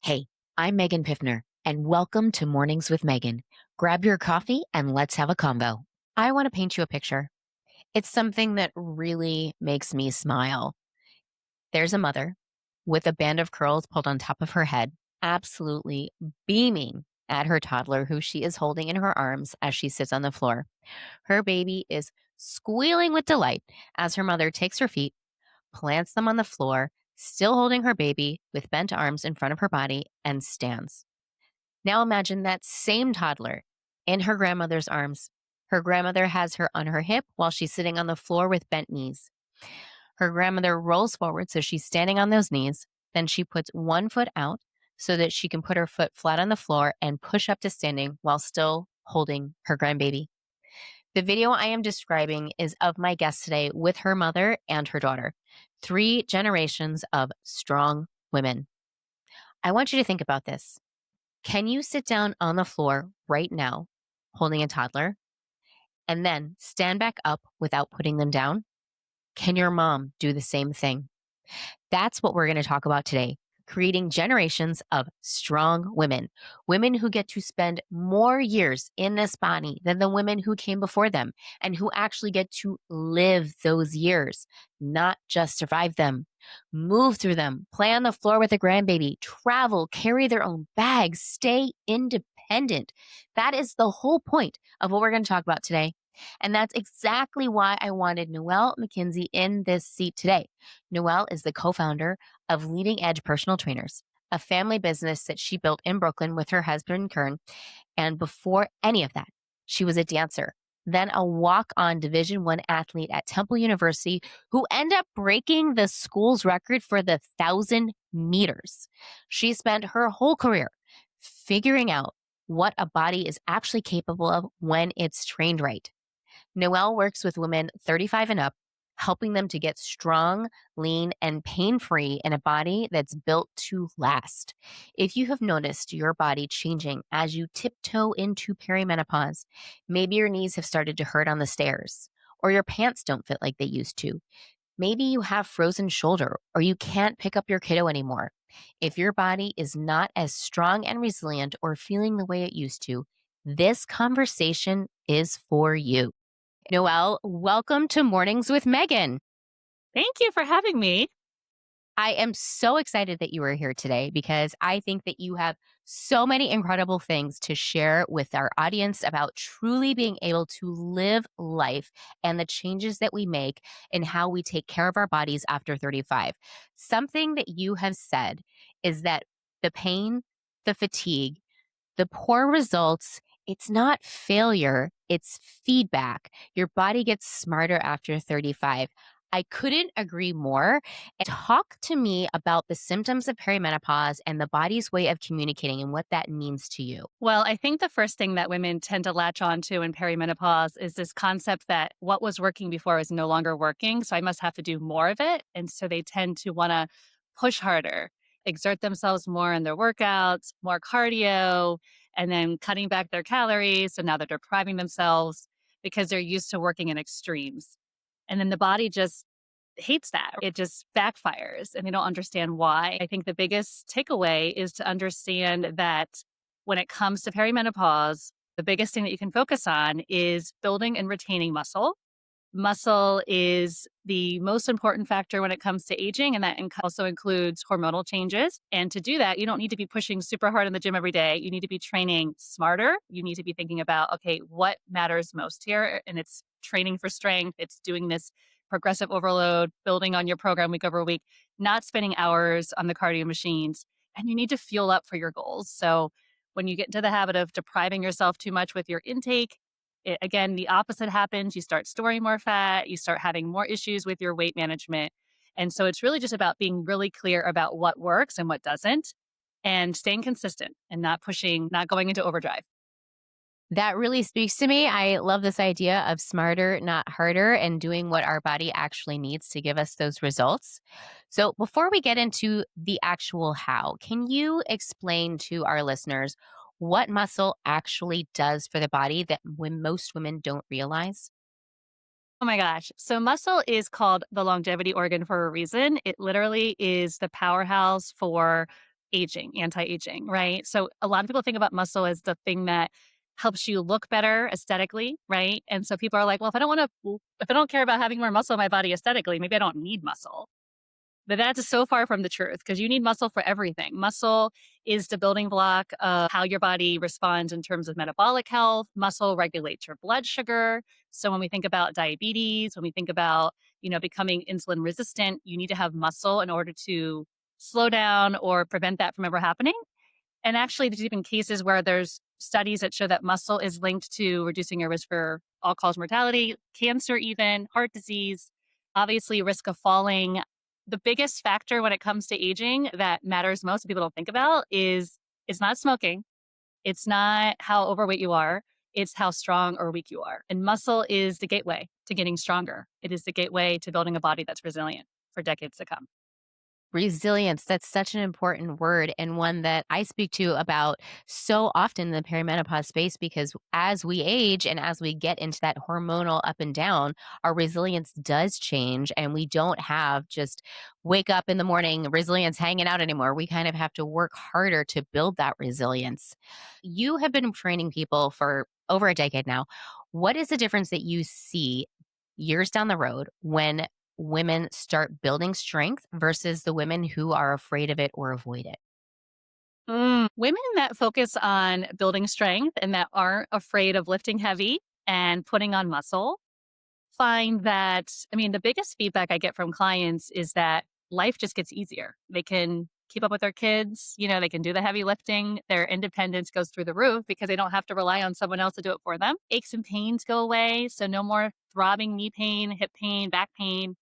Hey, I'm Megan Piffner, and welcome to Mornings with Megan. Grab your coffee and let's have a convo. I want to paint you a picture. It's something that really makes me smile. There's a mother with a band of curls pulled on top of her head, absolutely beaming at her toddler, who she is holding in her arms as she sits on the floor. Her baby is squealing with delight as her mother takes her feet, plants them on the floor, still holding her baby with bent arms in front of her body, and stands. Now imagine that same toddler in her grandmother's arms. Her grandmother has her on her hip while she's sitting on the floor with bent knees. Her grandmother rolls forward so she's standing on those knees. Then she puts one foot out so that she can put her foot flat on the floor and push up to standing while still holding her grandbaby. The video I am describing is of my guest today with her mother and her daughter, three generations of strong women. I want you to think about this. Can you sit down on the floor right now, holding a toddler, and then stand back up without putting them down? Can your mom do the same thing? That's what we're going to talk about today. Creating generations of strong women, women who get to spend more years in this body than the women who came before them and who actually get to live those years, not just survive them, move through them, play on the floor with a grandbaby, travel, carry their own bags, stay independent. That is the whole point of what we're going to talk about today. And that's exactly why I wanted Noelle McKenzie in this seat today. Noelle is the co-founder of Leading Edge Personal Trainers, a family business that she built in Brooklyn with her husband, Kern. And before any of that, she was a dancer, then a walk-on Division I athlete at Temple University who ended up breaking the school's record for the 1,000 meters. She spent her whole career figuring out what a body is actually capable of when it's trained right. Noelle works with women 35 and up, helping them to get strong, lean, and pain free in a body that's built to last. If you have noticed your body changing as you tiptoe into perimenopause, maybe your knees have started to hurt on the stairs, or your pants don't fit like they used to. Maybe you have frozen shoulder, or you can't pick up your kiddo anymore. If your body is not as strong and resilient or feeling the way it used to, this conversation is for you. Noelle, welcome to Mornings with Megan. Thank you for having me. I am so excited that you are here today because I think that you have so many incredible things to share with our audience about truly being able to live life and the changes that we make in how we take care of our bodies after 35. Something that you have said is that the pain, the fatigue, the poor results, it's not failure, it's feedback. Your body gets smarter after 35. I couldn't agree more. And talk to me about the symptoms of perimenopause and the body's way of communicating and what that means to you. Well, I think the first thing that women tend to latch on to in perimenopause is this concept that what was working before is no longer working. So I must have to do more of it. And so they tend to want to push harder, exert themselves more in their workouts, more cardio, and then cutting back their calories. So now they're depriving themselves because they're used to working in extremes. And then the body just hates that. It just backfires and they don't understand why. I think the biggest takeaway is to understand that when it comes to perimenopause, the biggest thing that you can focus on is building and retaining muscle. Muscle is the most important factor when it comes to aging, and that also includes hormonal changes. And to do that, you don't need to be pushing super hard in the gym every day. You need to be training smarter. You need to be thinking about, okay, what matters most here? And it's training for strength, it's doing this progressive overload, building on your program week over week, not spending hours on the cardio machines. And you need to fuel up for your goals. So when you get into the habit of depriving yourself too much with your intake, again, the opposite happens. You start storing more fat, you start having more issues with your weight management. And so it's really just about being really clear about what works and what doesn't, and staying consistent and not pushing, not going into overdrive. That really speaks to me. I love this idea of smarter, not harder, and doing what our body actually needs to give us those results. So, before we get into the actual how, can you explain to our listeners what muscle actually does for the body that when most women don't realize? Oh my gosh. So, muscle is called the longevity organ for a reason. It literally is the powerhouse for aging, anti-aging, right? So a lot of people think about muscle as the thing that helps you look better aesthetically, right? And so people are like, well, if I don't care about having more muscle in my body aesthetically, maybe I don't need muscle. But that's so far from the truth because you need muscle for everything. Muscle is the building block of how your body responds in terms of metabolic health. Muscle regulates your blood sugar. So when we think about diabetes, when we think about, becoming insulin resistant, you need to have muscle in order to slow down or prevent that from ever happening. And actually, there's even cases where there's studies that show that muscle is linked to reducing your risk for all cause mortality, cancer, even heart disease, obviously, risk of falling. The biggest factor when it comes to aging that matters most that people don't think about is it's not smoking, it's not how overweight you are, it's how strong or weak you are. And muscle is the gateway to getting stronger. It is the gateway to building a body that's resilient for decades to come. Resilience, that's such an important word and one that I speak to about so often in the perimenopause space because as we age and as we get into that hormonal up and down, our resilience does change and we don't have just wake up in the morning resilience hanging out anymore. We kind of have to work harder to build that resilience. You have been training people for over a decade now. What is the difference that you see years down the road when women start building strength versus the women who are afraid of it or avoid it? Women that focus on building strength and that aren't afraid of lifting heavy and putting on muscle find that, the biggest feedback I get from clients is that life just gets easier. They can keep up with their kids, they can do the heavy lifting. Their independence goes through the roof because they don't have to rely on someone else to do it for them. Aches and pains go away. So no more throbbing knee pain, hip pain, back pain.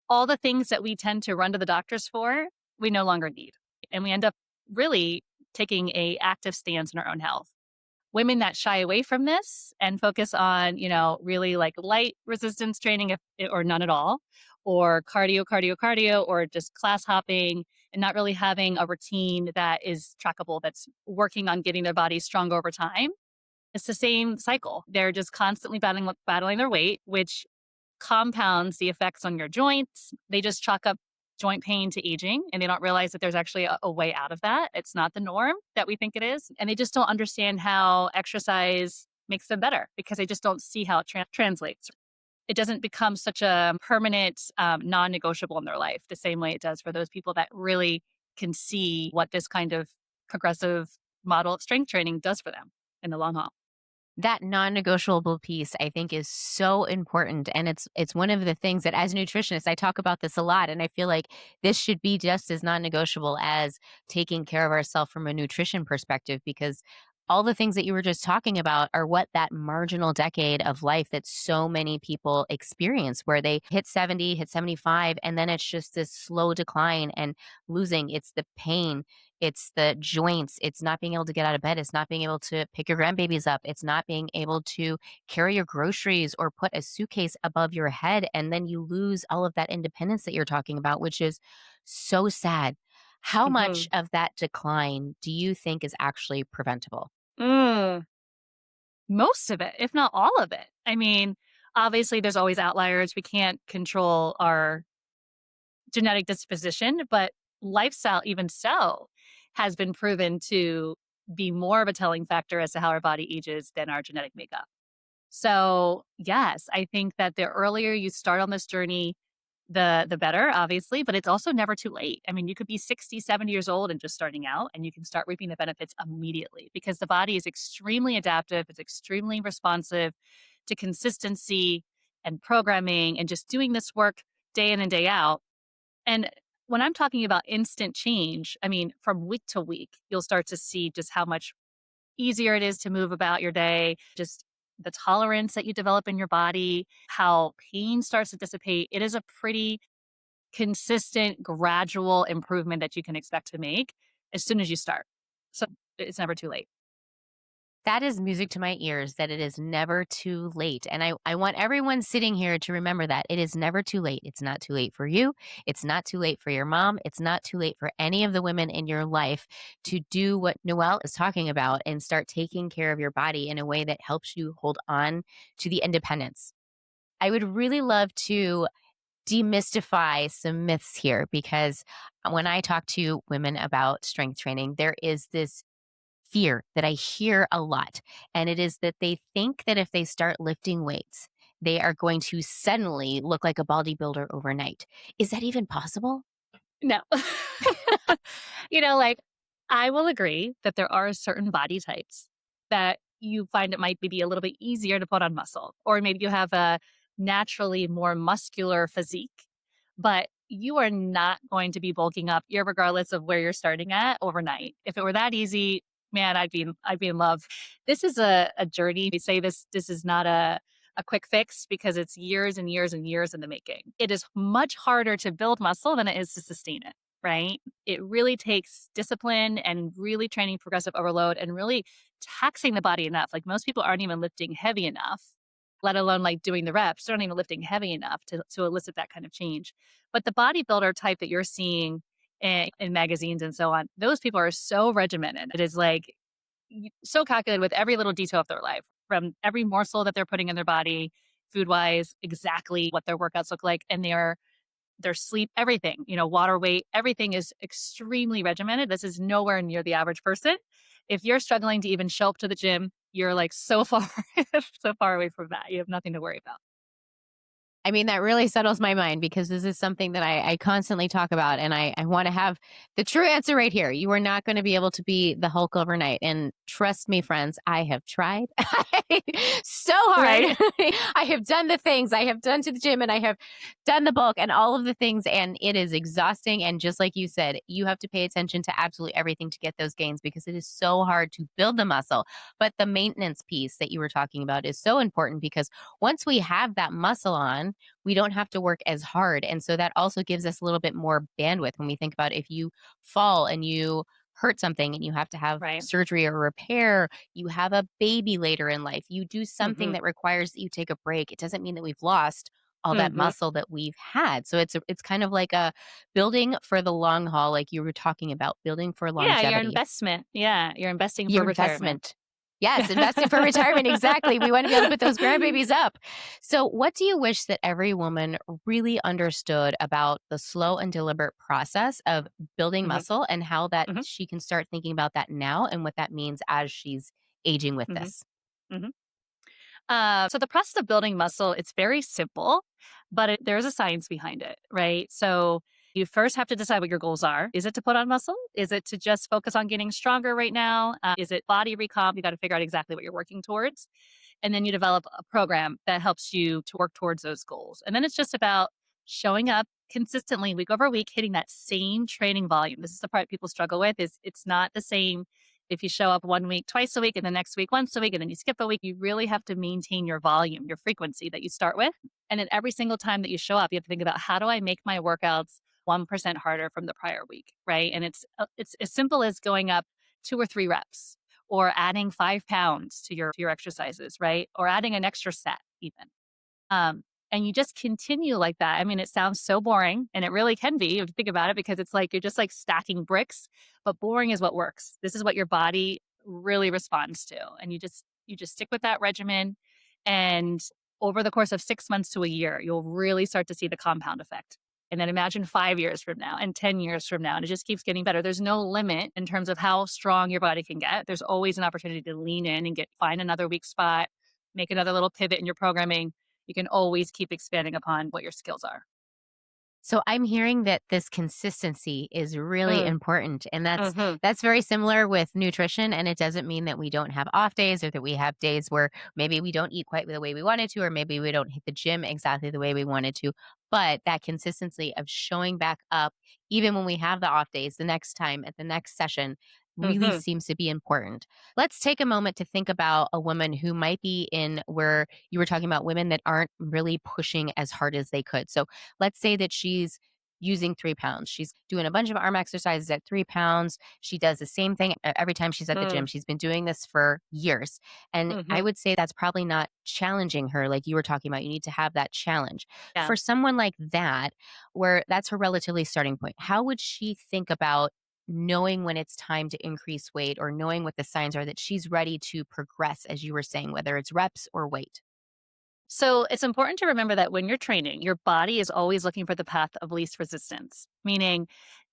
All the things that we tend to run to the doctors for, we no longer need. And we end up really taking a active stance in our own health. Women that shy away from this and focus on, really like light resistance training or none at all, or cardio, or just class hopping and not really having a routine that is trackable, that's working on getting their body stronger over time. It's the same cycle. They're just constantly battling their weight, which compounds the effects on your joints. They just chalk up joint pain to aging and they don't realize that there's actually a way out of that. It's not the norm that we think it is. And they just don't understand how exercise makes them better because they just don't see how it translates. It doesn't become such a permanent, non negotiable in their life the same way it does for those people that really can see what this kind of progressive model of strength training does for them in the long haul. That non-negotiable piece I think is so important and it's one of the things that as a nutritionist I talk about this a lot and I feel like this should be just as non-negotiable as taking care of ourselves from a nutrition perspective because all the things that you were just talking about are what that marginal decade of life that so many people experience where they hit 70, hit 75 and then it's just this slow decline and losing it's the pain, it's the joints. It's not being able to get out of bed. It's not being able to pick your grandbabies up. It's not being able to carry your groceries or put a suitcase above your head. And then you lose all of that independence that you're talking about, which is so sad. How much Mhm. of that decline do you think is actually preventable? Mm. Most of it, if not all of it. Obviously, there's always outliers. We can't control our genetic disposition, but lifestyle, even so, has been proven to be more of a telling factor as to how our body ages than our genetic makeup. So, yes, I think that the earlier you start on this journey, the better, obviously, but it's also never too late. You could be 60, 70 years old and just starting out, and you can start reaping the benefits immediately because the body is extremely adaptive, it's extremely responsive to consistency and programming and just doing this work day in and day out. And when I'm talking about instant change, from week to week, you'll start to see just how much easier it is to move about your day, just the tolerance that you develop in your body, how pain starts to dissipate. It is a pretty consistent, gradual improvement that you can expect to make as soon as you start. So it's never too late. That is music to my ears that it is never too late. And I want everyone sitting here to remember that it is never too late. It's not too late for you. It's not too late for your mom. It's not too late for any of the women in your life to do what Noelle is talking about and start taking care of your body in a way that helps you hold on to the independence. I would really love to demystify some myths here because when I talk to women about strength training, there is this fear that I hear a lot. And it is that they think that if they start lifting weights, they are going to suddenly look like a bodybuilder overnight. Is that even possible? No. Like, I will agree that there are certain body types that you find it might be a little bit easier to put on muscle, or maybe you have a naturally more muscular physique, but you are not going to be bulking up regardless of where you're starting at overnight. If it were that easy, man, I'd be in love. This is a journey. We say this is not a quick fix because it's years and years and years in the making. It is much harder to build muscle than it is to sustain it, right? It really takes discipline and really training progressive overload and really taxing the body enough. Like most people aren't even lifting heavy enough, let alone like doing the reps. They're not even lifting heavy enough to elicit that kind of change. But the bodybuilder type that you're seeing in magazines and so on, those people are so regimented. It is like so calculated with every little detail of their life, from every morsel that they're putting in their body, food wise, exactly what their workouts look like, and their sleep, everything, water weight, everything is extremely regimented. This is nowhere near the average person. If you're struggling to even show up to the gym, you're like so far, so far away from that. You have nothing to worry about. I mean, that really settles my mind because this is something that I constantly talk about. And I want to have the true answer right here. You are not going to be able to be the Hulk overnight. And trust me, friends, I have tried so hard. Right. I have done the things I have done to the gym and I have done the bulk and all of the things. And it is exhausting. And just like you said, you have to pay attention to absolutely everything to get those gains because it is so hard to build the muscle. But the maintenance piece that you were talking about is so important because once we have that muscle on, we don't have to work as hard. And so that also gives us a little bit more bandwidth when we think about if you fall and you hurt something and you have to have Right. surgery or repair, you have a baby later in life, you do something Hmm. that requires that you take a break. It doesn't mean that we've lost all that Hmm. muscle that we've had. So it's kind of like a building for the long haul, like you were talking about, building for Yeah, your longevity. investment. Yeah, you're investing Your for retirement. investment. Yes, investing for retirement, exactly. We wanna be able to put those grandbabies up. So, what do you wish that every woman really understood about the slow and deliberate process of building Hmm. muscle and how that Hmm. she can start thinking about that now and what that means as she's aging with Hmm. this? Hmm. So the process of building muscle, it's very simple, but there's a science behind it, right? So you first have to decide what your goals are. Is it to put on muscle? Is it to just focus on getting stronger right now? Is it body recomp? You got to figure out exactly what you're working towards. And then you develop a program that helps you to work towards those goals. And then it's just about showing up consistently week over week, hitting that same training volume. This is the part people struggle with is it's not the same if you show up one week twice a week and the next week once a week and then you skip a week. You really have to maintain your volume, your frequency that you start with. And then every single time that you show up, you have to think about how do I make my workouts 1% harder from the prior week, right? And it's as simple as going up 2 or 3 reps or adding 5 pounds to your exercises, right? Or adding an extra set even. Um, and you just continue like that. I mean, it sounds so boring, and it really can be if you think about it, because it's like you're just like stacking bricks, but boring is what works. This is what your body really responds to. And you just stick with that regimen. And over the course of 6 months to a year, you'll really start to see the compound effect. And then imagine 5 years from now and 10 years from now, and it just keeps getting better. There's no limit in terms of how strong your body can get. There's always an opportunity to lean in and find another weak spot, make another little pivot in your programming. You can always keep expanding upon what your skills are. So I'm hearing that this consistency is really Mm, important, and mhm, that's very similar with nutrition, and it doesn't mean that we don't have off days or that we have days where maybe we don't eat quite the way we wanted to or maybe we don't hit the gym exactly the way we wanted to, but that consistency of showing back up even when we have the off days the next time at the next session really mhm, seems to be important. Let's take a moment to think about a woman who might be in where you were talking about women that aren't really pushing as hard as they could. So let's say that she's using 3 pounds. She's doing a bunch of arm exercises at 3 pounds. She does the same thing every time she's at the gym. mm, She's been doing this for years. And I mhm. would say that's probably not challenging her like you were talking about. You need to have that challenge. Yeah. For someone like that, where that's her relatively starting point, how would she think about knowing when it's time to increase weight or knowing what the signs are that she's ready to progress, as you were saying, whether it's reps or weight? So it's important to remember that when you're training, your body is always looking for the path of least resistance, meaning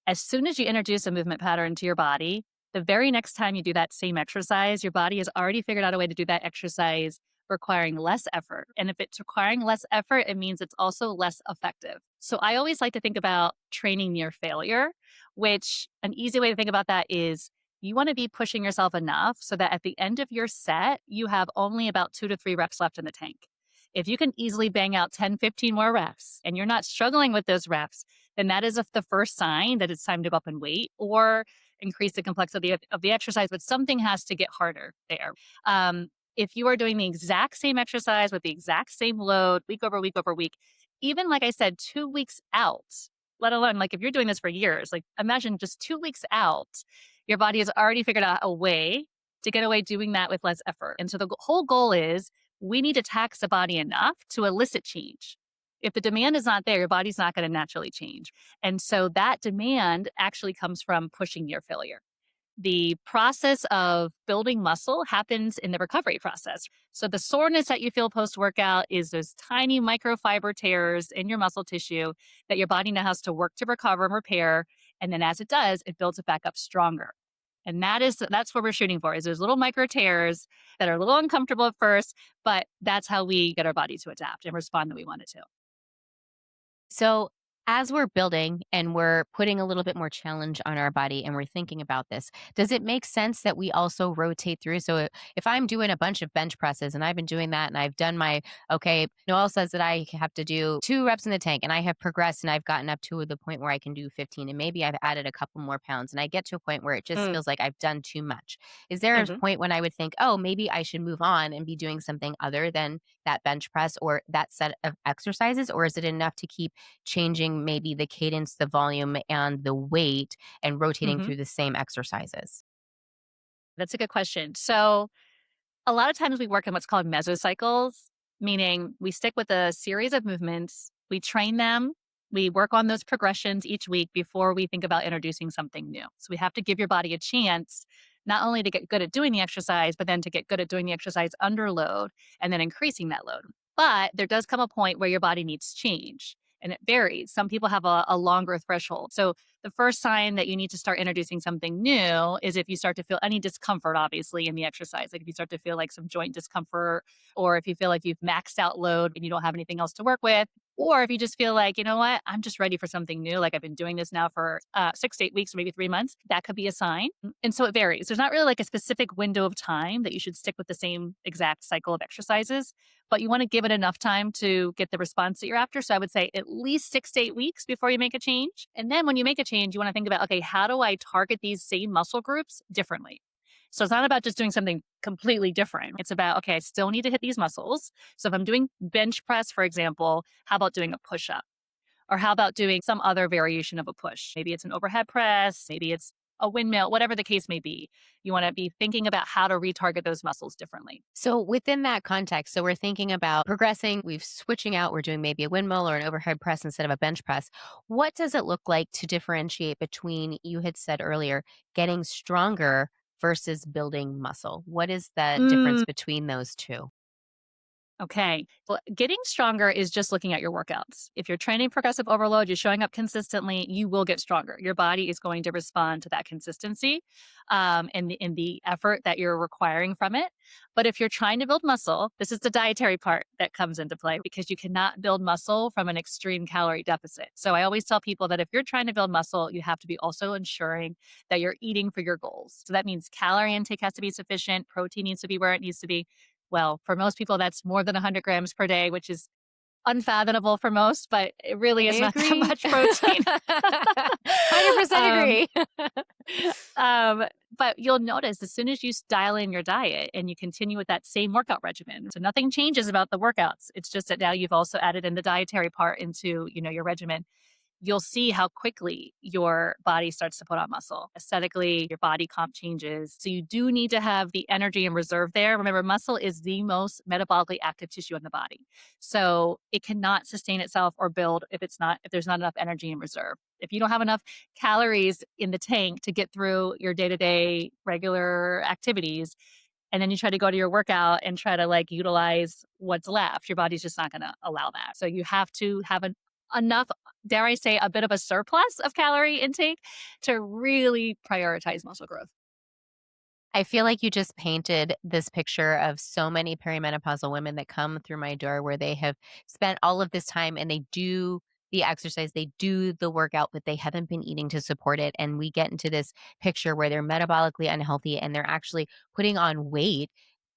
as soon as you introduce a movement pattern to your body, the very next time you do that same exercise, your body has already figured out a way to do that exercise requiring less effort. And if it's requiring less effort, it means it's also less effective. So I always like to think about training near failure, which an easy way to think about that is you want to be pushing yourself enough so that at the end of your set, you have only about 2 to 3 reps left in the tank. If you can easily bang out 10, 15 more reps and you're not struggling with those reps, then that is the first sign that it's time to go up and weight or increase the complexity of the exercise. But something has to get harder there. If you are doing the exact same exercise with the exact same load week over week over week, even like I said, 2 weeks out, let alone like if you're doing this for years, like imagine just 2 weeks out, your body has already figured out a way to get away doing that with less effort. And so the whole goal is we need to tax the body enough to elicit change. If the demand is not there, your body's not going to naturally change. And so that demand actually comes from pushing near failure. The process of building muscle happens in the recovery process. So the soreness that you feel post workout is those tiny microfiber tears in your muscle tissue that your body now has to work to recover and repair. And then as it does, it builds it back up stronger. And that's what we're shooting for is those little micro tears that are a little uncomfortable at first, but that's how we get our body to adapt and respond that we want it to. So, as we're building and we're putting a little bit more challenge on our body and we're thinking about this, does it make sense that we also rotate through? So, if I'm doing a bunch of bench presses and I've been doing that and I've done okay, Noelle says that I have to do 2 reps in the tank and I have progressed and I've gotten up to the point where I can do 15 and maybe I've added a couple more pounds and I get to a point where it just Mm, feels like I've done too much. Is there a mhm. point when I would think, oh, maybe I should move on and be doing something other than that bench press or that set of exercises? Or is it enough to keep changing maybe the cadence, the volume, and the weight and rotating Mhm. through the same exercises? That's a good question. So, a lot of times we work in what's called mesocycles, meaning we stick with a series of movements, we train them, we work on those progressions each week before we think about introducing something new. So we have to give your body a chance not only to get good at doing the exercise, but then to get good at doing the exercise under load and then increasing that load. But there does come a point where your body needs change and it varies. Some people have a longer threshold. So the first sign that you need to start introducing something new is if you start to feel any discomfort, obviously, in the exercise. Like if you start to feel like some joint discomfort, or if you feel like you've maxed out load and you don't have anything else to work with, or if you just feel like, you know what, I'm just ready for something new. Like I've been doing this now for 6 to 8 weeks or maybe 3 months. That could be a sign. And so it varies. There's not really like a specific window of time that you should stick with the same exact cycle of exercises, but you want to give it enough time to get the response that you're after. So I would say at least 6 to 8 weeks before you make a change. And then when you make a change, you want to think about, okay, how do I target these same muscle groups differently? So it's not about just doing something completely different. It's about, okay, I still need to hit these muscles. So if I'm doing bench press, for example, how about doing a push up? Or how about doing some other variation of a push? Maybe it's an overhead press, maybe it's a windmill, whatever the case may be. You want to be thinking about how to retarget those muscles differently. So within that context, so we're thinking about progressing, we've switching out, we're doing maybe a windmill or an overhead press instead of a bench press. What does it look like to differentiate between, you had said earlier, getting stronger versus building muscle? What is the difference between those two? Okay. Well, getting stronger is just looking at your workouts. If you're training progressive overload, you're showing up consistently, you will get stronger. Your body is going to respond to that consistency and the effort that you're requiring from it. But if you're trying to build muscle, this is the dietary part that comes into play because you cannot build muscle from an extreme calorie deficit. So I always tell people that if you're trying to build muscle, you have to be also ensuring that you're eating for your goals. So that means calorie intake has to be sufficient, protein needs to be where it needs to be. Well, for most people, that's more than 100 grams per day, which is unfathomable for most, but it really I is not that agree. much protein. 100% um, agree. um, but you'll notice as soon as you dial in your diet and you continue with that same workout regimen, so nothing changes about the workouts. It's just that now you've also added in the dietary part into your regimen. You'll see how quickly your body starts to put on muscle. Aesthetically, your body comp changes. So you do need to have the energy and reserve there. Remember, muscle is the most metabolically active tissue in the body. So it cannot sustain itself or build if there's not enough energy in reserve. If you don't have enough calories in the tank to get through your day-to-day regular activities, and then you try to go to your workout and try to like utilize what's left, your body's just not going to allow that. So you have to have enough, dare I say, a bit of a surplus of calorie intake to really prioritize muscle growth. I feel like you just painted this picture of so many perimenopausal women that come through my door where they have spent all of this time and they do the exercise, they do the workout, but they haven't been eating to support it. And we get into this picture where they're metabolically unhealthy and they're actually putting on weight,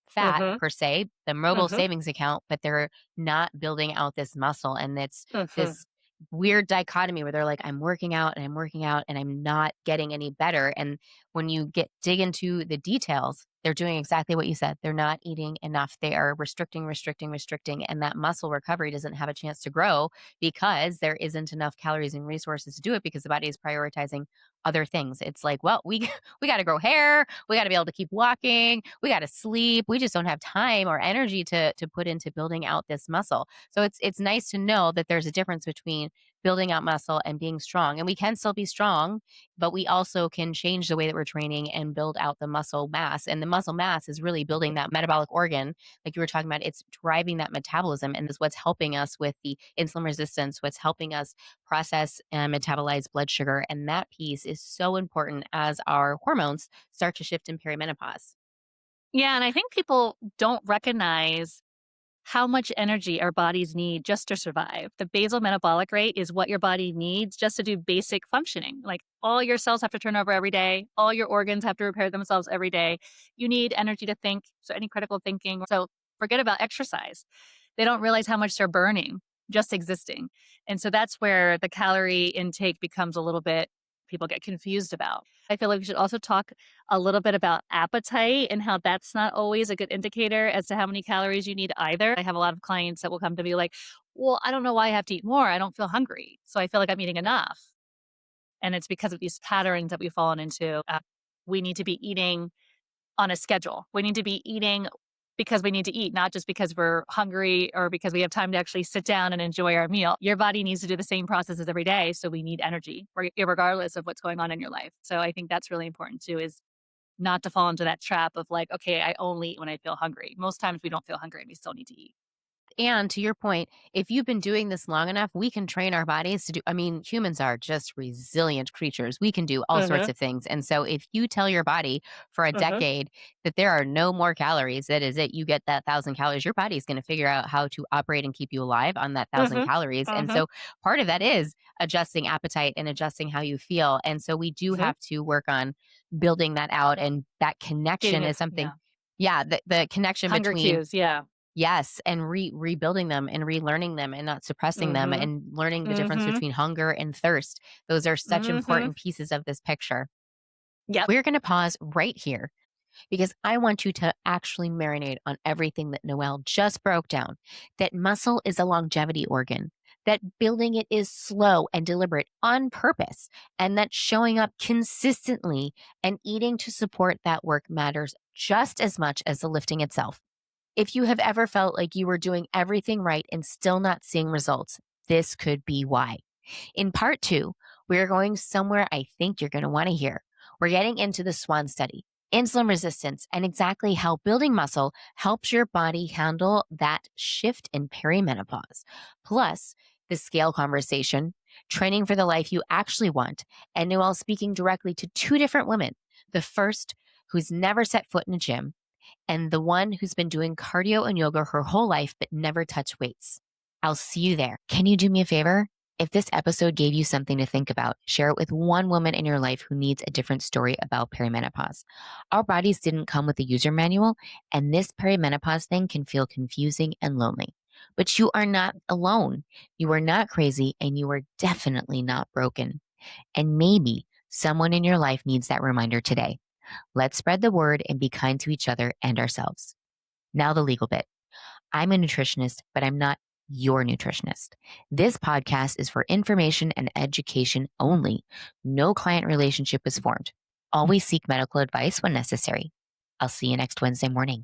fat Mhm. per se, the mobile Mhm. savings account, but they're not building out this muscle. And it's Mhm. this weird dichotomy where they're like, I'm working out and I'm working out and I'm not getting any better. And when you dig into the details, they're doing exactly what you said. They're not eating enough. They are restricting, restricting, restricting, and that muscle recovery doesn't have a chance to grow because there isn't enough calories and resources to do it because the body is prioritizing other things. It's like, well, we we got to grow hair, we got to be able to keep walking, we got to sleep. We just don't have time or energy to put into building out this muscle. So it's nice to know that there's a difference between building out muscle and being strong. And we can still be strong, but we also can change the way that we're training and build out the muscle mass. And the muscle mass is really building that metabolic organ, like you were talking about. It's driving that metabolism, and is what's helping us with the insulin resistance, what's helping us process and metabolize blood sugar. And that piece is so important as our hormones start to shift in perimenopause. Yeah, and I think people don't recognize how much energy our bodies need just to survive. The basal metabolic rate is what your body needs just to do basic functioning. Like all your cells have to turn over every day, all your organs have to repair themselves every day. You need energy to think, so any critical thinking. So forget about exercise. They don't realize how much they're burning just existing. And so that's where the calorie intake becomes a little bit people get confused about. I feel like we should also talk a little bit about appetite and how that's not always a good indicator as to how many calories you need either. I have a lot of clients that will come to me like, well, I don't know why I have to eat more. I don't feel hungry. So I feel like I'm eating enough. And it's because of these patterns that we've fallen into. We need to be eating on a schedule. We need to be eating because we need to eat, not just because we're hungry or because we have time to actually sit down and enjoy our meal. Your body needs to do the same processes every day. So we need energy, regardless of what's going on in your life. So I think that's really important too, is not to fall into that trap of like, okay, I only eat when I feel hungry. Most times we don't feel hungry and we still need to eat. And to your point, if you've been doing this long enough, we can train our bodies to do, I mean, humans are just resilient creatures. We can do all sorts Mhm. of things. And so if you tell your body for a Mhm. decade that there are no more calories, that is it, you get that 1,000 calories, your body's going to figure out how to operate and keep you alive on that thousand Mhm. calories. And Mhm. so part of that is adjusting appetite and adjusting how you feel. And so we do Mhm. have to work on building that out. And that connection Getting is it. something, Yeah. yeah, the connection Hunger between, cues. Yeah. yes, and rebuilding them and relearning them and not suppressing them Mhm. and learning the difference Mhm. between hunger and thirst. Those are such Mhm. important pieces of this picture. Yep. We're going to pause right here because I want you to actually marinate on everything that Noelle just broke down. That muscle is a longevity organ, that building it is slow and deliberate on purpose, and that showing up consistently and eating to support that work matters just as much as the lifting itself. If you have ever felt like you were doing everything right and still not seeing results, this could be why. In part two, we're going somewhere I think you're going to want to hear. We're getting into the SWAN study, insulin resistance, and exactly how building muscle helps your body handle that shift in perimenopause. Plus, the scale conversation, training for the life you actually want, and Noelle speaking directly to two different women. The first, who's never set foot in a gym, and the one who's been doing cardio and yoga her whole life but never touched weights. I'll see you there. Can you do me a favor? If this episode gave you something to think about, share it with one woman in your life who needs a different story about perimenopause. Our bodies didn't come with a user manual, and this perimenopause thing can feel confusing and lonely. But you are not alone. You are not crazy, and you are definitely not broken. And maybe someone in your life needs that reminder today. Let's spread the word and be kind to each other and ourselves. Now, the legal bit. I'm a nutritionist, but I'm not your nutritionist. This podcast is for information and education only. No client relationship is formed. Always seek medical advice when necessary. I'll see you next Wednesday morning.